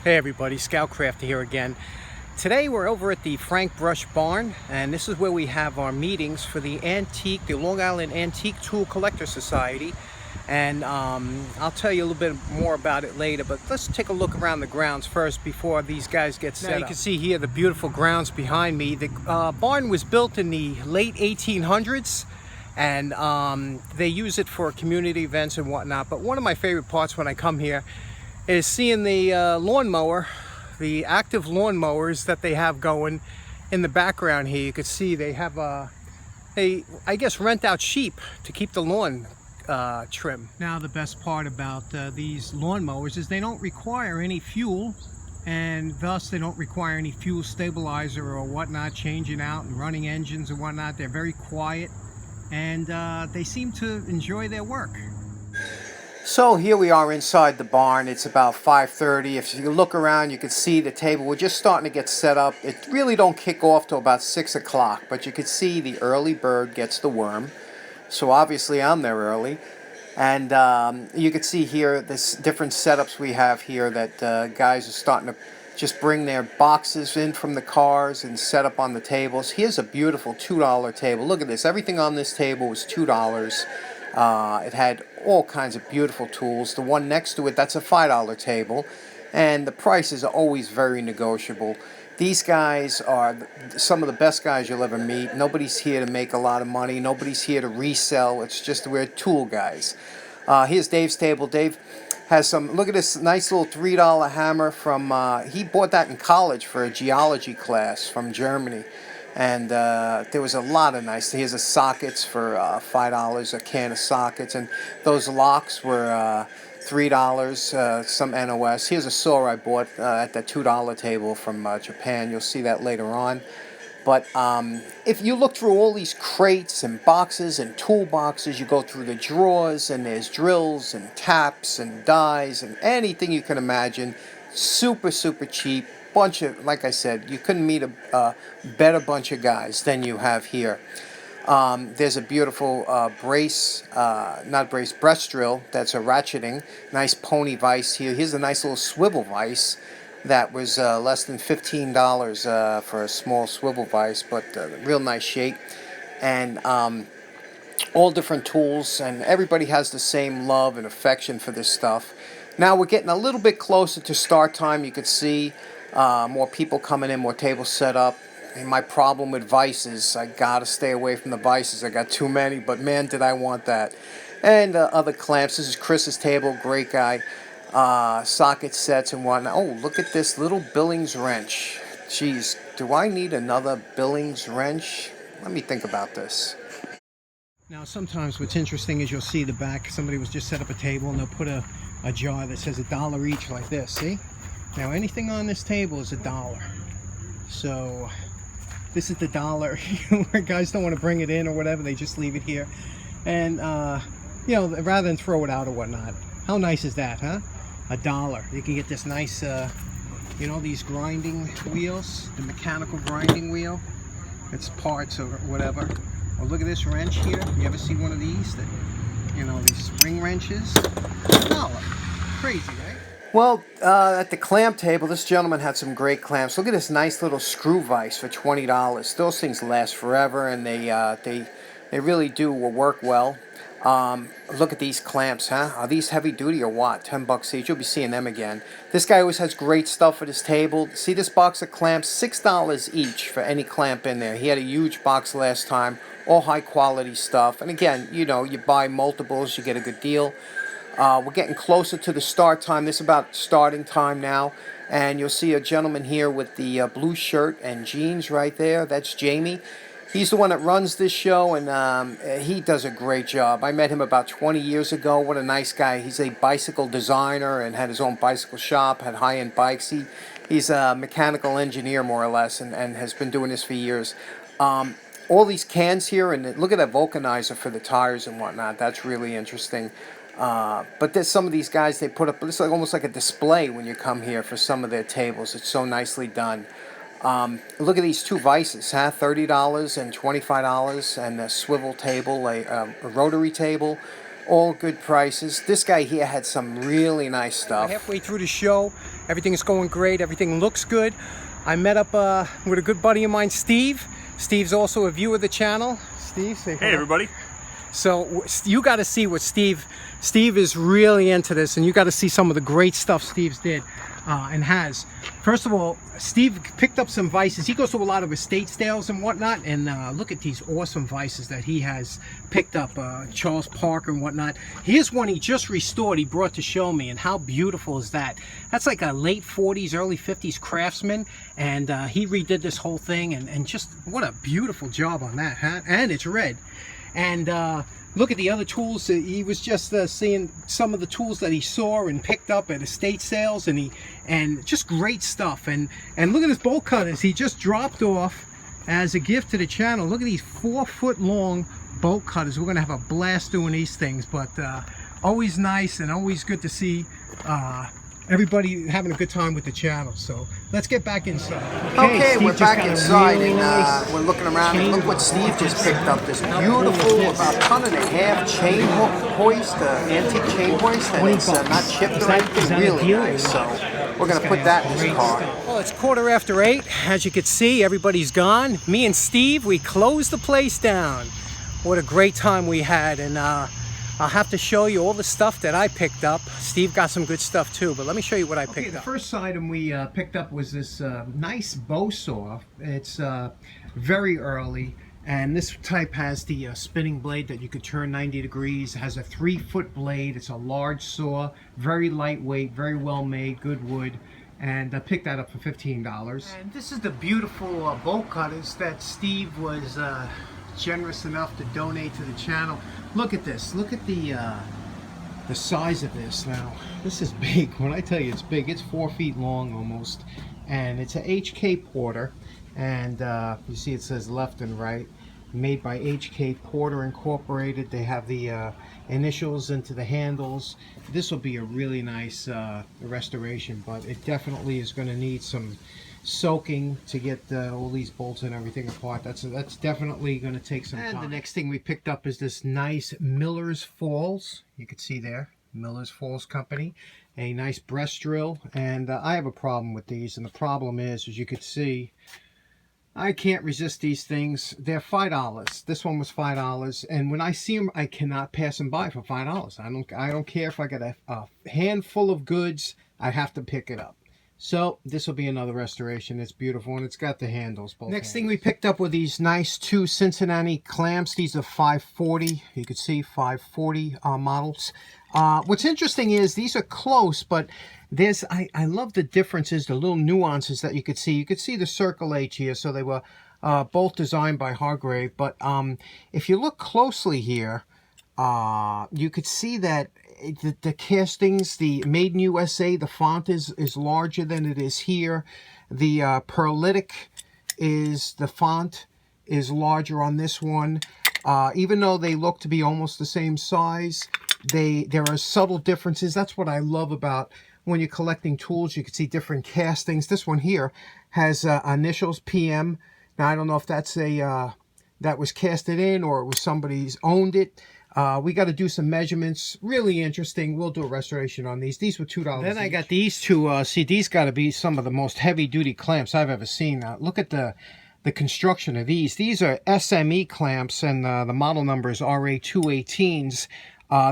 Hey everybody, Scoutcraft here again. Today we're over at the Frank Brush Barn, and this is where we have our meetings for the Long Island Antique Tool Collector Society. And I'll tell you a little bit more about it later, but let's take a look around the grounds first before these guys get set up. Now you can see here the beautiful grounds behind me. The barn was built in the late 1800s, and they use it for community events and whatnot. But one of my favorite parts when I come here is seeing the lawnmower, the active lawnmowers that they have going in the background here. You can see they have they, I guess, rent out sheep to keep the lawn trim. Now the best part about these lawnmowers is they don't require any fuel, and thus they don't require any fuel stabilizer or whatnot, changing out and running engines and whatnot. They're very quiet, and they seem to enjoy their work. So here we are inside the barn. It's about 5:30. If you look around, you can see the table. We're just starting to get set up. It really don't kick off till about 6 o'clock, but you can see the early bird gets the worm. So obviously I'm there early. And you can see here this different setups we have here that guys are starting to just bring their boxes in from the cars and set up on the tables. Here's a beautiful $2 table. Look at this. Everything on this table was $2. It had all kinds of beautiful tools. The one next to it, that's a $5 table, and the prices are always very negotiable. These guys are some of the best guys you'll ever meet. Nobody's here to make a lot of money. Nobody's here to resell. It's just we're tool guys. Here's Dave's table. Dave has some, look at this nice little $3 hammer from, he bought that in college for a geology class from Germany. And there was a lot of nice. Here's the sockets for $5, a can of sockets, and those locks were $3. Some NOS. Here's a saw I bought at the $2 table from Japan. You'll see that later on. But if you look through all these crates and boxes and toolboxes, you go through the drawers, and there's drills and taps and dies and anything you can imagine. Super, super cheap. Bunch of, like I said, you couldn't meet a better bunch of guys than you have here. There's a beautiful breast drill. That's a ratcheting. Nice pony vise here. Here's a nice little swivel vise that was less than $15 for a small swivel vise, but real nice shape. And all different tools, and everybody has the same love and affection for this stuff. Now we're getting a little bit closer to start time. You could see more people coming in, more tables set up. And my problem with vices, I gotta stay away from the vices. I got too many, but man, did I want that. And other clamps. This is Chris's table, great guy. Socket sets and whatnot. Oh, look at this little Billings wrench. Jeez, do I need another Billings wrench? Let me think about this. Now, sometimes what's interesting is you'll see the back. Somebody was just set up a table, and they'll put a jar that says $1 each, like this. See? Now, anything on this table is $1. So this is the dollar where guys don't want to bring it in or whatever. They just leave it here. And, you know, rather than throw it out or whatnot. How nice is that, huh? $1. You can get this nice, you know, these grinding wheels, the mechanical grinding wheel. It's parts or whatever. Or look at this wrench here. You ever see one of these? That, you know, these spring wrenches? $1. Crazy, right? Well, at the clamp table, this gentleman had some great clamps. Look at this nice little screw vise for $20. Those things last forever, and they really do work well. Look at these clamps, huh? Are these heavy duty or what? $10 each. You'll be seeing them again. This guy always has great stuff at his table. See this box of clamps? $6 each for any clamp in there. He had a huge box last time. All high quality stuff. And again, you know, you buy multiples, you get a good deal. We're getting closer to the start time. This is about starting time now. And you'll see a gentleman here with the blue shirt and jeans right there. That's Jamie. He's the one that runs this show, and he does a great job. I met him about 20 years ago. What a nice guy. He's a bicycle designer and had his own bicycle shop, had high-end bikes. He's a mechanical engineer, more or less, and has been doing this for years. All these cans here, and look at that vulcanizer for the tires and whatnot. That's really interesting. But there's some of these guys, they put up, it's like almost like a display when you come here for some of their tables. It's so nicely done. Look at these two vices, huh? $30 and $25, and a swivel table, a rotary table. All good prices. This guy here had some really nice stuff. Halfway through the show, everything is going great. Everything looks good. I met up with a good buddy of mine, Steve. Steve's also a viewer of the channel. Steve, say hello. Hey, everybody. So you got to see what Steve is really into this, and you got to see some of the great stuff Steve's did and has. First of all, Steve picked up some vices. He goes to a lot of estate sales and whatnot, and look at these awesome vices that he has picked up, Charles Parker and whatnot. Here's one he just restored, he brought to show me, and how beautiful is that? That's like a late 40s, early 50s craftsman, and he redid this whole thing, and just what a beautiful job on that, huh? And it's red. And look at the other tools. He was just seeing some of the tools that he saw and picked up at estate sales, and just great stuff. And look at his bolt cutters. He just dropped off as a gift to the channel. Look at these 4-foot long bolt cutters. We're gonna have a blast doing these things, but always nice and always good to see everybody having a good time with the channel. So let's get back inside. Okay, we're back inside, and we're looking around, and look what Steve just picked up. This beautiful, about a ton and a half chain hoist, antique chain hoist, and it's not chipped or anything. Really nice. So we're going to put that in his car. Well, it's 8:15. As you can see, everybody's gone. Me and Steve, we closed the place down. What a great time we had, and I'll have to show you all the stuff that I picked up. Steve got some good stuff too, but let me show you what I picked up. The first item we picked up was this nice bow saw. It's very early, and this type has the spinning blade that you could turn 90 degrees. It has a 3-foot blade. It's a large saw, very lightweight, very well made, good wood. And I picked that up for $15. And this is the beautiful bolt cutters that Steve was generous enough to donate to the channel. Look at this. Look at the size of this. Now, this is big. When I tell you it's big, it's 4 feet long almost, and it's a HK Porter. And you see it says left and right, made by HK Porter Incorporated. They have the initials into the handles. This will be a really nice restoration, but it definitely is going to need some soaking to get all these bolts and everything apart. That's definitely going to take some time. And the next thing we picked up is this nice Miller's Falls. You can see there, Miller's Falls Company, a nice breast drill. And I have a problem with these, and the problem is, as you can see, I can't resist these things. They're $5. This one was $5, and when I see them, I cannot pass them by for $5. I don't care if I get a handful of goods, I have to pick it up. So this will be another restoration. It's beautiful, and it's got the handles. Next thing we picked up were these nice 2 Cincinnati clamps. These are 540. You can see 540 models. What's interesting is these are close, but there's I love the differences, the little nuances that you could see. You could see the circle H here, so they were both designed by Hargrave. But if you look closely here, you could see that the castings, the Made in USA, the font is larger than it is here. The Pearlitic the font is larger on this one. Even though they look to be almost the same size, there are subtle differences. That's what I love about when you're collecting tools. You can see different castings. This one here has initials PM. Now I don't know if that's that was casted in or it was somebody's owned it. We got to do some measurements. Really interesting. We'll do a restoration on these. These were $2 Then I got these two. See, these got to be some of the most heavy-duty clamps I've ever seen. Look at the construction of these. These are SME clamps, and the model number is RA218s.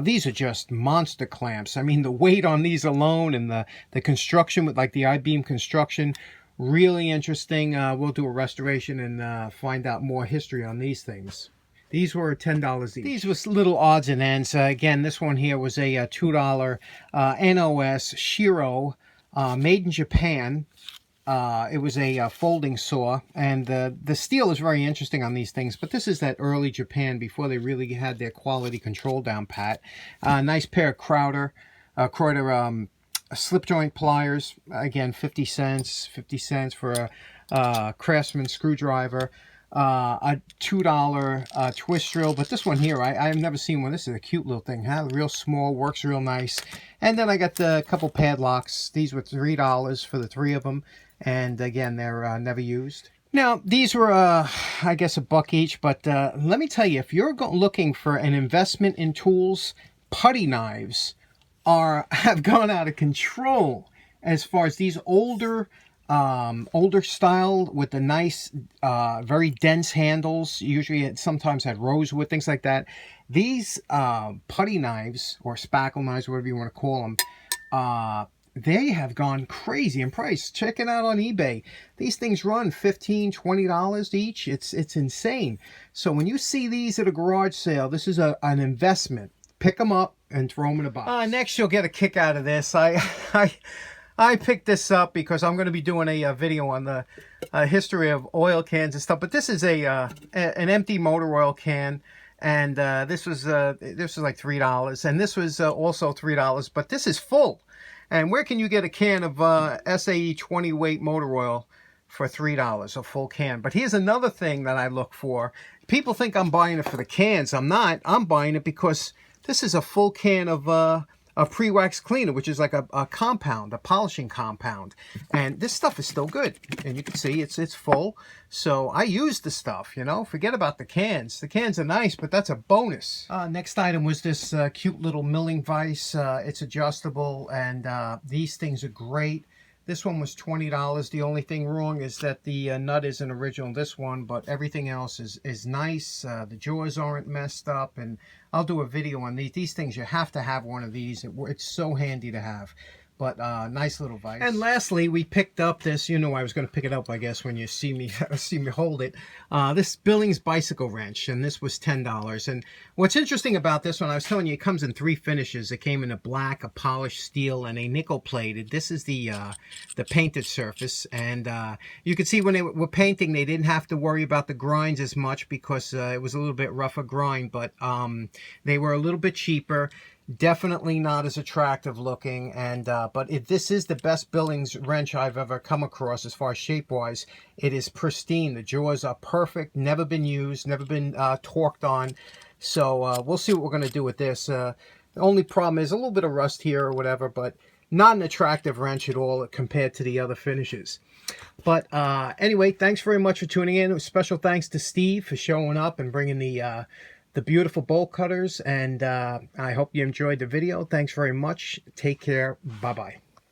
These are just monster clamps. I mean, the weight on these alone and the construction with like the I-beam construction, really interesting. We'll do a restoration and find out more history on these things. These were $10 each. These was little odds and ends. Again, this one here was a $2 NOS Shiro, made in Japan. It was a folding saw, and the steel is very interesting on these things, but this is that early Japan before they really had their quality control down pat. Nice pair of Crowder slip joint pliers. Again, 50 cents for a Craftsman screwdriver. A $2 twist drill, but this one here, I've never seen one. This is a cute little thing, huh? Real small, works real nice. And then I got the couple padlocks. These were $3 for the 3 of them, and again, they're never used. Now, these were, I guess, $1 each, but let me tell you, if you're looking for an investment in tools, putty knives have gone out of control as far as these older style with the nice, very dense handles. Usually it sometimes had rosewood, things like that. These putty knives or spackle knives, whatever you want to call them, they have gone crazy in price. Check it out on eBay. These things run $15, $20 each. It's insane. So when you see these at a garage sale, this is an investment. Pick them up and throw them in a box. Next, you'll get a kick out of this. I picked this up because I'm going to be doing a video on the history of oil cans and stuff. But this is an empty motor oil can, and this was like $3, and this was also $3. But this is full. And where can you get a can of SAE 20 weight motor oil for $3, a full can? But here's another thing that I look for. People think I'm buying it for the cans. I'm not. I'm buying it because this is a full can of pre-wax cleaner, which is like a compound, a polishing compound. And this stuff is still good. And you can see it's full. So I use the stuff, you know. Forget about the cans. The cans are nice, but that's a bonus. Next item was this cute little milling vise. It's adjustable, and these things are great. This one was $20. The only thing wrong is that the nut isn't original, this one, but everything else is nice. The jaws aren't messed up, and I'll do a video on these. These things, you have to have one of these. It's so handy to have. But nice little vise. And lastly, we picked up this. You know, I was going to pick it up, I guess, when you see me hold it. This Billings bicycle wrench, and this was $10. And what's interesting about this one, I was telling you, it comes in 3 finishes. It came in a black, a polished steel, and a nickel plated. This is the painted surface, and you can see when they were painting, they didn't have to worry about the grinds as much because it was a little bit rougher grind, but they were a little bit cheaper. Definitely not as attractive looking, and but this is the best Billings wrench I've ever come across as far as shape-wise. It is pristine. The jaws are perfect, never been used, never been torqued on. So we'll see what we're going to do with this. The only problem is a little bit of rust here or whatever, but not an attractive wrench at all compared to the other finishes. But anyway, thanks very much for tuning in. Special thanks to Steve for showing up and bringing the beautiful bolt cutters, and I hope you enjoyed the video. Thanks very much. Take care. Bye-bye.